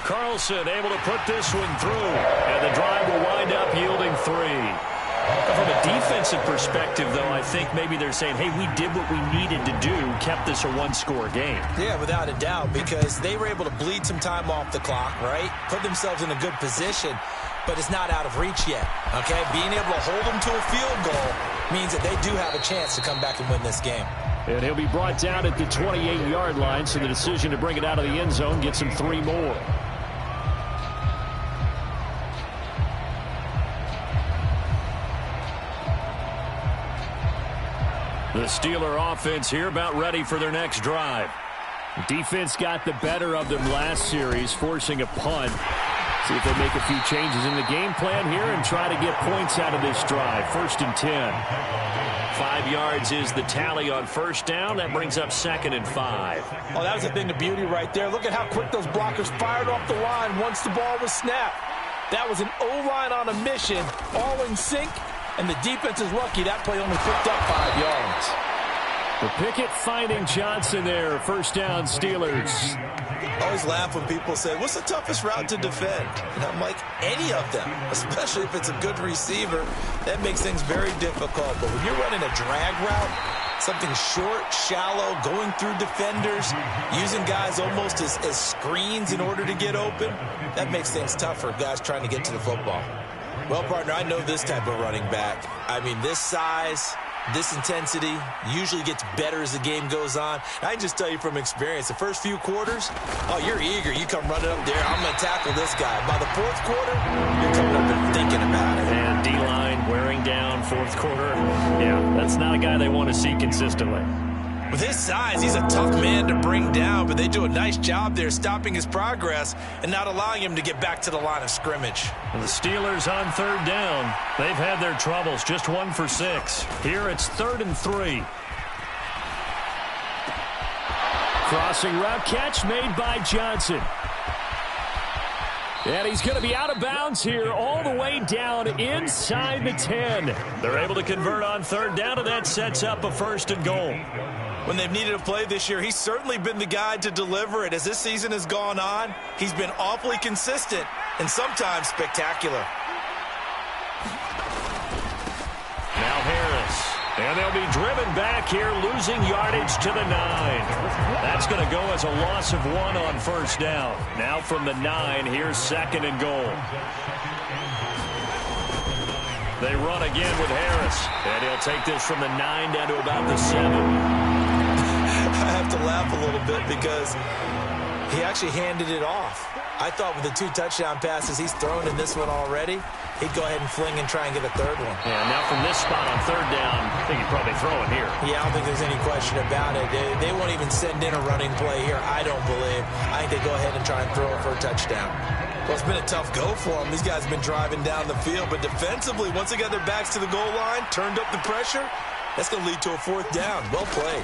Carlson able to put this one through, and the drive will wind up yielding 3. From a defensive perspective, though, I think maybe they're saying, hey, we did what we needed to do, kept this a one-score game. Yeah, without a doubt, because they were able to bleed some time off the clock, right? Put themselves in a good position, but it's not out of reach yet, okay? Being able to hold them to a field goal means that they do have a chance to come back and win this game. And he'll be brought down at the 28-yard line, so the decision to bring it out of the end zone gets him 3 more. The Steeler offense here about ready for their next drive. Defense got the better of them last series, forcing a punt. See if they make a few changes in the game plan here and try to get points out of this drive. 1st and 10. 5 yards is the tally on first down. That brings up 2nd and 5. Oh, that was a thing of beauty right there. Look at how quick those blockers fired off the line once the ball was snapped. That was an O-line on a mission, all in sync. And the defense is lucky that play only picked up 5 yards. The Pickett finding Johnson there. First down, Steelers. I always laugh when people say, what's the toughest route to defend? And I'm like, any of them, especially if it's a good receiver. That makes things very difficult. But when you're running a drag route, something short, shallow, going through defenders, using guys almost as screens in order to get open, that makes things tough for guys trying to get to the football. Well, partner, I know this type of running back. I mean, this size, this intensity usually gets better as the game goes on. I can just tell you from experience, the first few quarters, oh, you're eager. You come running up there, I'm going to tackle this guy. By the 4th quarter, you're coming up and thinking about it. And D-line wearing down 4th quarter. Yeah, that's not a guy they want to see consistently. With his size, he's a tough man to bring down, but they do a nice job there stopping his progress and not allowing him to get back to the line of scrimmage. And the Steelers on 3rd down. They've had their troubles, just 1 for 6. Here it's 3rd and 3. Crossing route catch made by Johnson. And he's going to be out of bounds here all the way down inside the 10. They're able to convert on 3rd down, and that sets up a 1st and goal. When they've needed a play this year, he's certainly been the guy to deliver it. As this season has gone on, he's been awfully consistent and sometimes spectacular. Now Harris And they'll be driven back here, losing yardage to the 9. That's going to go as a loss of 1 on first down. Now from the 9, here's 2nd and goal. They run again with Harris. And he'll take this from the 9 down to about the 7. I have to laugh a little bit because he actually handed it off. I thought with the 2 touchdown passes he's thrown in this one already, he'd go ahead and fling and try and get a 3rd one. Yeah, now from this spot on 3rd down, I think he'd probably throw it here. Yeah, I don't think there's any question about it. They won't even send in a running play here, I don't believe. I think they go ahead and try and throw it for a touchdown. Well, it's been a tough go for them. These guys have been driving down the field, but defensively, once they got their backs to the goal line, turned up the pressure, that's going to lead to a 4th down. Well played.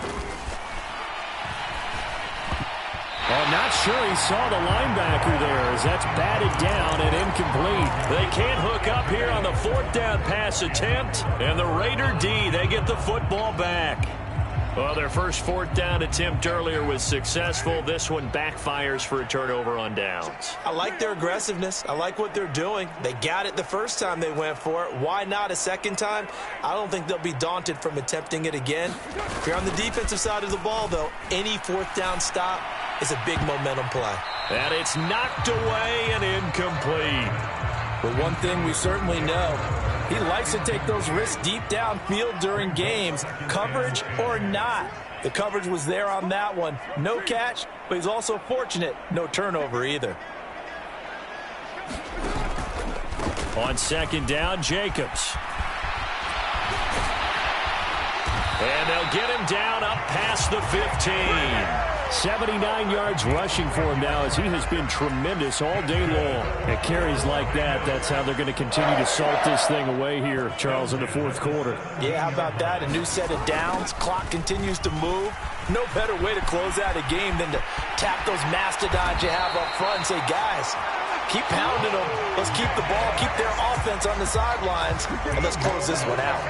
Well, not sure he saw the linebacker there as that's batted down and incomplete. They can't hook up here on the 4th down pass attempt. And the Raider D, they get the football back. Well, their first 4th down attempt earlier was successful. This one backfires for a turnover on downs. I like their aggressiveness. I like what they're doing. They got it the first time they went for it. Why not a second time? I don't think they'll be daunted from attempting it again. If you're on the defensive side of the ball, though, any 4th down stop is a big momentum play. And it's knocked away and incomplete. But one thing we certainly know, he likes to take those risks deep downfield during games, coverage or not. The coverage was there on that one. No catch, but he's also fortunate. No turnover either. On 2nd down, Jacobs. And they'll get him down up past the 15. 79 yards rushing for him now as he has been tremendous all day long. At carries like that, that's how they're going to continue to salt this thing away here, Charles, in the 4th quarter. Yeah, how about that? A new set of downs. Clock continues to move. No better way to close out a game than to tap those mastodons you have up front and say, guys, keep pounding them. Let's keep the ball, keep their offense on the sidelines, and let's close this one out.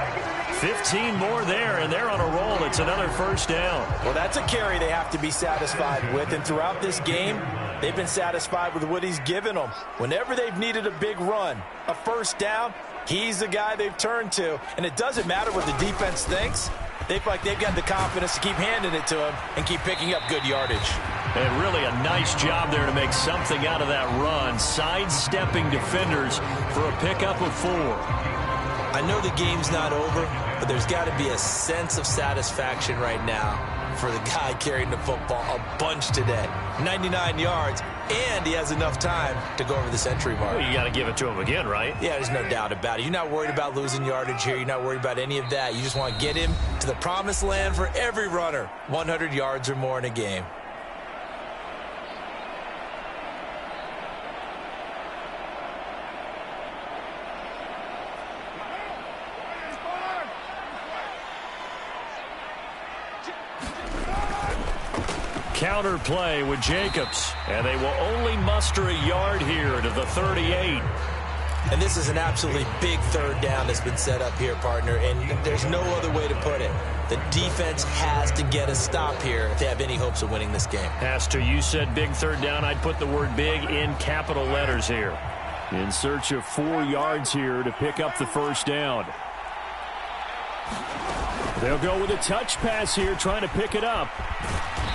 15 more there, and they're on a roll. It's another 1st down. Well, that's a carry they have to be satisfied with, and throughout this game, they've been satisfied with what he's given them. Whenever they've needed a big run, a 1st down, he's the guy they've turned to, and it doesn't matter what the defense thinks. They feel like they've got the confidence to keep handing it to him and keep picking up good yardage. And really a nice job there to make something out of that run, sidestepping defenders for a pickup of 4. I know the game's not over, but there's got to be a sense of satisfaction right now for the guy carrying the football a bunch today. 99 yards, and he has enough time to go over the century mark. Well, you got to give it to him again, right? Yeah, there's no doubt about it. You're not worried about losing yardage here. You're not worried about any of that. You just want to get him to the promised land for every runner. 100 yards or more in a game. Counter play with Jacobs, and they will only muster a yard here to the 38. And this is an absolutely big 3rd down that's been set up here, partner, and there's no other way to put it. The defense has to get a stop here if they have any hopes of winning this game. Has to. You said big 3rd down. I'd put the word big in capital letters here. In search of 4 yards here to pick up the 1st down. They'll go with a touch pass here, trying to pick it up.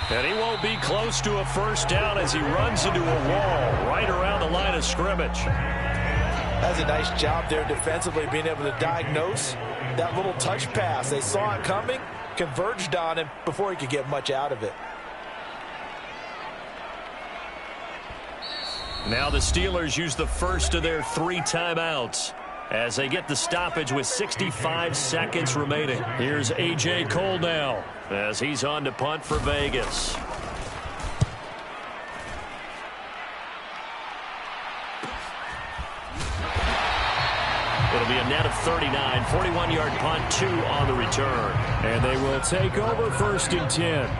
And he won't be close to a 1st down as he runs into a wall right around the line of scrimmage. That's a nice job there defensively, being able to diagnose that little touch pass. They saw it coming, converged on him before he could get much out of it. Now the Steelers use the first of their 3 timeouts as they get the stoppage with 65 seconds remaining. Here's A.J. Cole now as he's on to punt for Vegas. It'll be a net of 39, 41-yard punt, 2 on the return. And they will take over 1st and 10.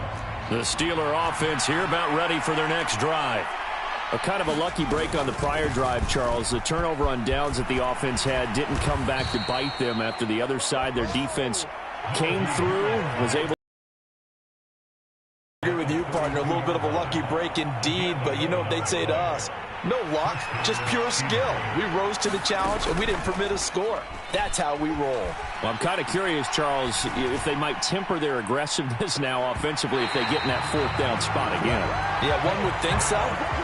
The Steeler offense here about ready for their next drive. A kind of a lucky break on the prior drive, Charles. The turnover on downs that the offense had didn't come back to bite them after the other side. Their defense came through, was able. I agree with you, partner. A little bit of a lucky break indeed, but you know what they'd say to us. No luck, just pure skill. We rose to the challenge, and we didn't permit a score. That's how we roll. Well, I'm kind of curious, Charles, if they might temper their aggressiveness now offensively if they get in that 4th down spot again. Yeah, one would think so,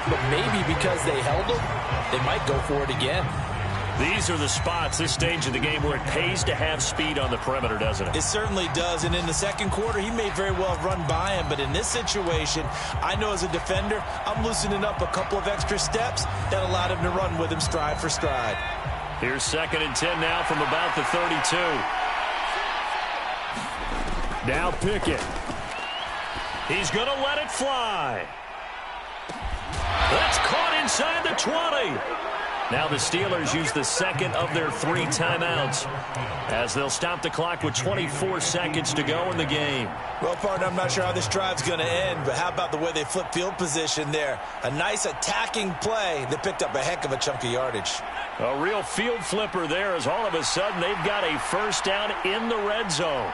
but maybe because they held them, they might go for it again. These are the spots, this stage of the game, where it pays to have speed on the perimeter, doesn't it? It certainly does, and in the second quarter, he may very well run by him, but in this situation, I know as a defender, I'm loosening up a couple of extra steps that allowed him to run with him stride for stride. Here's 2nd and 10 now from about the 32. Now Pickett. He's going to let it fly. That's caught inside the 20. Now the Steelers use the 2nd of their 3 timeouts as they'll stop the clock with 24 seconds to go in the game. Well, partner, I'm not sure how this drive's going to end, but how about the way they flip field position there? A nice attacking play that picked up a heck of a chunk of yardage. A real field flipper there as all of a sudden they've got a 1st down in the red zone.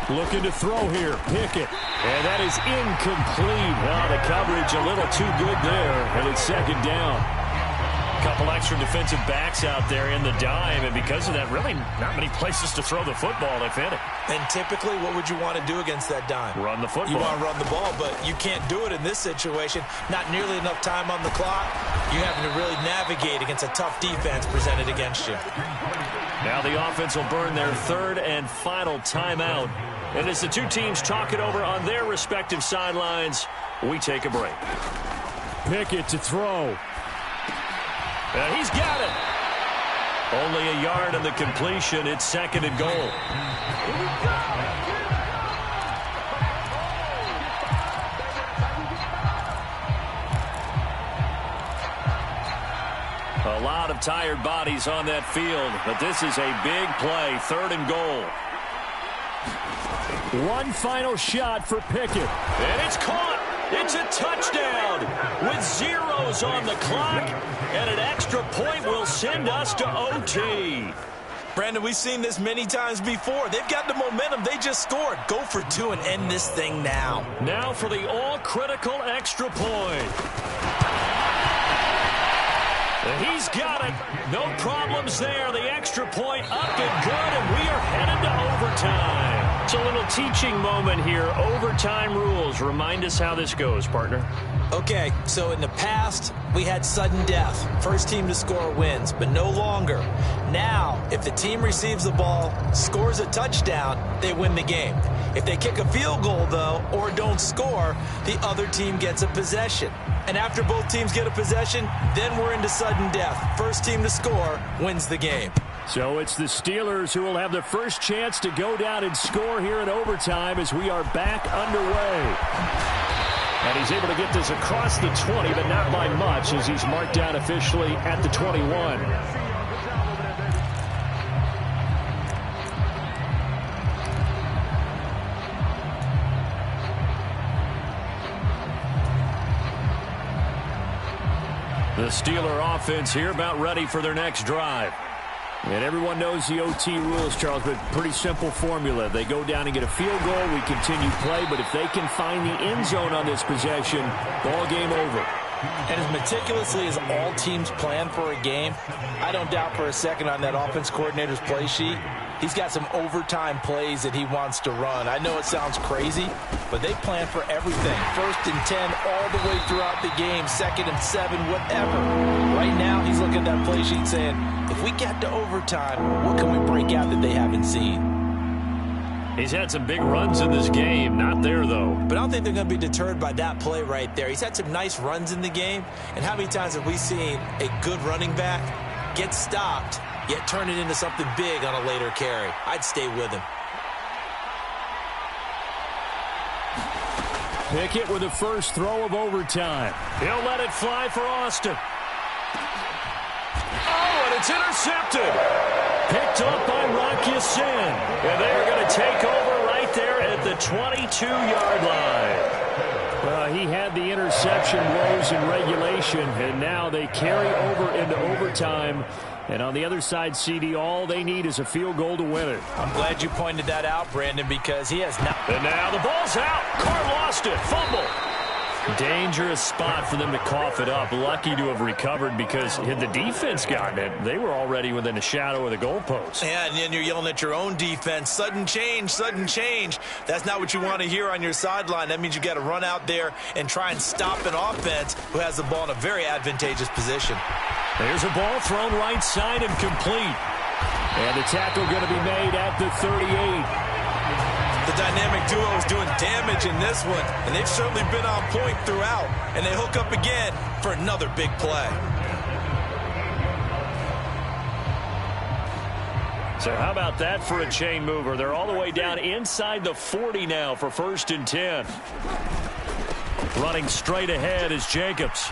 Looking to throw here. Pickett. And that is incomplete. Well, the coverage a little too good there, and it's 2nd down. A couple extra defensive backs out there in the dime, and because of that, really not many places to throw the football, if any. And typically, what would you want to do against that dime? Run the football. You want to run the ball, but you can't do it in this situation. Not nearly enough time on the clock. You're having to really navigate against a tough defense presented against you. Now the offense will burn their 3rd and final timeout. And as the two teams talk it over on their respective sidelines, we take a break. Pickett to throw. And he's got it. Only a yard on the completion. It's 2nd and goal. A lot of tired bodies on that field, but this is a big play. 3rd and goal. One final shot for Pickett. And it's caught. It's a touchdown with zeros on the clock. And an extra point will send us to OT. Brandon, we've seen this many times before. They've got the momentum. They just scored. Go for 2 and end this thing now. Now for the all-critical extra point. He's got it. No problems there. The extra point up and good, and we are headed to overtime. It's a little teaching moment here. Overtime rules. Remind us how this goes, partner. Okay, so in the past, we had sudden death. First team to score wins, but no longer. Now, if the team receives the ball, scores a touchdown, they win the game. If they kick a field goal, though, or don't score, the other team gets a possession. And after both teams get a possession, then we're into sudden death. First team to score wins the game. So it's the Steelers who will have the first chance to go down and score here in overtime as we are back underway. And he's able to get this across the 20, but not by much as he's marked down officially at the 21. The Steeler offense here about ready for their next drive. And everyone knows the OT rules, Charles, but pretty simple formula. They go down and get a field goal, we continue play, but if they can find the end zone on this possession, ball game over. And as meticulously as all teams plan for a game, I don't doubt for a second on that offense coordinator's play sheet, he's got some overtime plays that he wants to run. I know it sounds crazy, but they plan for everything. 1st and 10 all the way throughout the game, 2nd and 7, whatever. Right now, he's looking at that play sheet saying, if we get to overtime, what can we break out that they haven't seen? He's had some big runs in this game. Not there, though. But I don't think they're going to be deterred by that play right there. He's had some nice runs in the game. And how many times have we seen a good running back get stopped, yet turn it into something big on a later carry? I'd stay with him. Pickett with the first throw of overtime. He'll let it fly for Austin. Oh, and it's intercepted. Picked up by Rock Ya-Sin. And they're going to take over right there at the 22-yard line. Well, he had the interception woes in regulation, and now they carry over into overtime. And on the other side, CD, all they need is a field goal to win it. I'm glad you pointed that out, Brandon, because he has not. And now the ball's out. Carr lost it. Fumble. Dangerous spot for them to cough it up. Lucky to have recovered because had the defense gotten it, they were already within a shadow of the goalpost. Yeah, and then you're yelling at your own defense. Sudden change, sudden change. That's not what you want to hear on your sideline. That means you got to run out there and try and stop an offense who has the ball in a very advantageous position. There's a ball thrown right side and complete. And the tackle going to be made at the 38. The dynamic duo is doing damage in this one, and they've certainly been on point throughout. And they hook up again for another big play. So how about that for a chain mover? They're all the way down inside the 40 now for 1st and 10. Running straight ahead is Jacobs.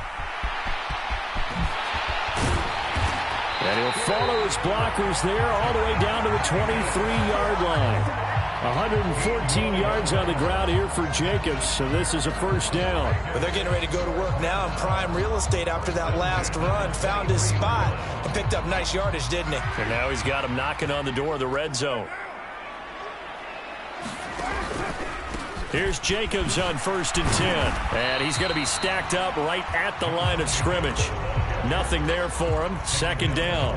And he'll follow his blockers there all the way down to the 23-yard line. 114 yards on the ground here for Jacobs, so this is a 1st down. But they're getting ready to go to work now in prime real estate after that last run. Found his spot and picked up nice yardage, didn't he? And now he's got him knocking on the door of the red zone. Here's Jacobs on 1st and 10. And he's going to be stacked up right at the line of scrimmage. Nothing there for him. 2nd down.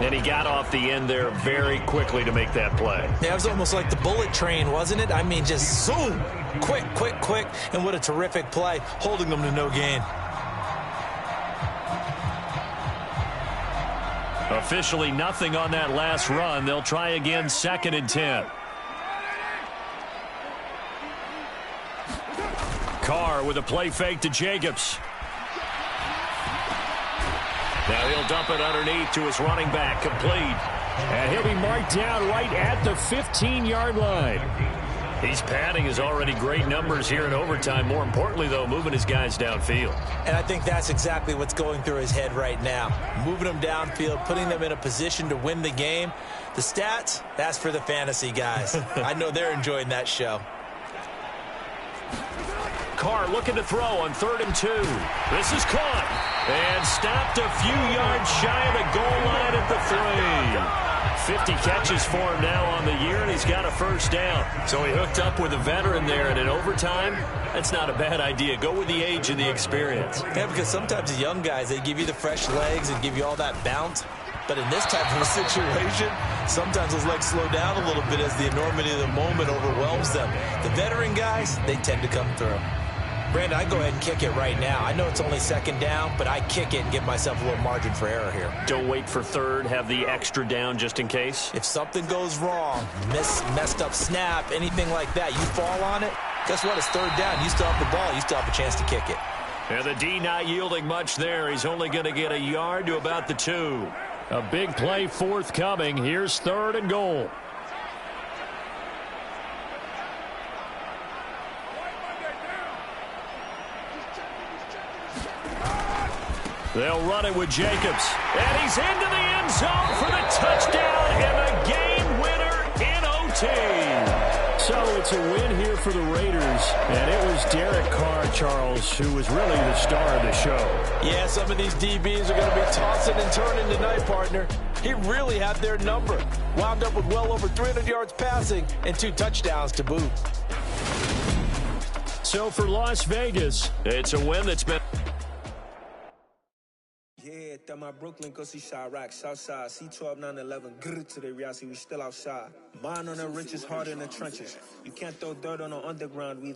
And he got off the end there very quickly to make that play. Yeah, it was almost like the bullet train, wasn't it? I mean, just zoom. Quick, quick, quick. And what a terrific play, holding them to no gain. Officially nothing on that last run. They'll try again 2nd and 10. Carr with a play fake to Jacobs. Now he'll dump it underneath to his running back, complete. And he'll be marked down right at the 15-yard line. He's padding his already great numbers here in overtime. More importantly, though, moving his guys downfield. And I think that's exactly what's going through his head right now. Moving them downfield, putting them in a position to win the game. The stats, that's for the fantasy guys. I know they're enjoying that show. Carr looking to throw on 3rd and 2. This is caught. And stopped a few yards shy of the goal line at the 3. 50 catches for him now on the year, and he's got a 1st down. So he hooked up with a veteran there, and in overtime, that's not a bad idea. Go with the age and the experience. Yeah, because sometimes the young guys, they give you the fresh legs and give you all that bounce. But in this type of a situation, sometimes those legs slow down a little bit as the enormity of the moment overwhelms them. The veteran guys, they tend to come through. Brandon, I go ahead and kick it right now. I know it's only 2nd down, but I kick it and give myself a little margin for error here. Don't wait for 3rd. Have the extra down just in case. If something goes wrong, messed up snap, anything like that, you fall on it, guess what? It's 3rd down. You still have the ball. You still have a chance to kick it. And the D not yielding much there. He's only going to get a yard to about the 2. A big play forthcoming. Here's 3rd and goal. They'll run it with Jacobs. And he's into the end zone for the touchdown and the game winner in OT. So it's a win here for the Raiders. And it was Derek Carr, Charles, who was really the star of the show. Yeah, some of these DBs are going to be tossing and turning tonight, partner. He really had their number. Wound up with well over 300 yards passing and 2 touchdowns to boot. So for Las Vegas, it's a win that's been... Yeah, that my Brooklyn, go see Chirac, Southside, C12, 911, grrr to the reality, we still outside. Mine on the riches, hard in the trenches. You can't throw dirt on the underground, we